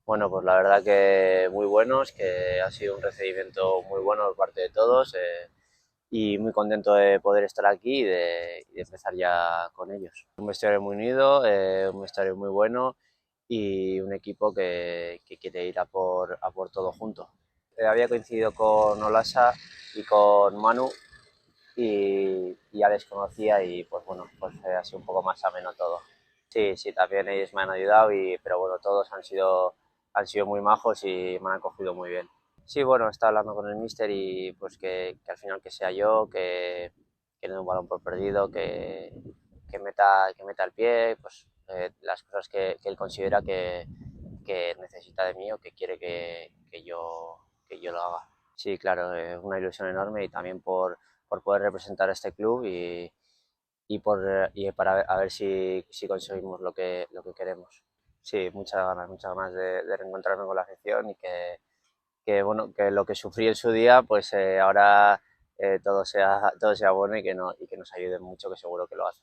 Bueno, pues la verdad que muy buenos, que ha sido un recibimiento muy bueno por parte de todos y muy contento de poder estar aquí y de empezar ya con ellos. Un vestuario muy unido, un vestuario muy bueno y un equipo que quiere ir a por todo junto. Había coincidido con Olasa y con Manu y ya les conocía y pues bueno, pues ha sido un poco más ameno todo. Sí, sí, también ellos me han ayudado, pero bueno, todos han sido muy majos y me han acogido muy bien. Sí, bueno, está hablando con el míster y pues que al final que sea yo, que no dé un balón por perdido, que meta el pie, pues las cosas que él considera que necesita de mí o que quiere que yo lo haga. Sí, claro, es una ilusión enorme y también por poder representar a este club y para ver si conseguimos lo que queremos. Sí, muchas ganas de reencontrarme con la afición y bueno, que lo que sufrí en su día, pues ahora todo sea bueno y que nos ayude mucho, que seguro que lo hace.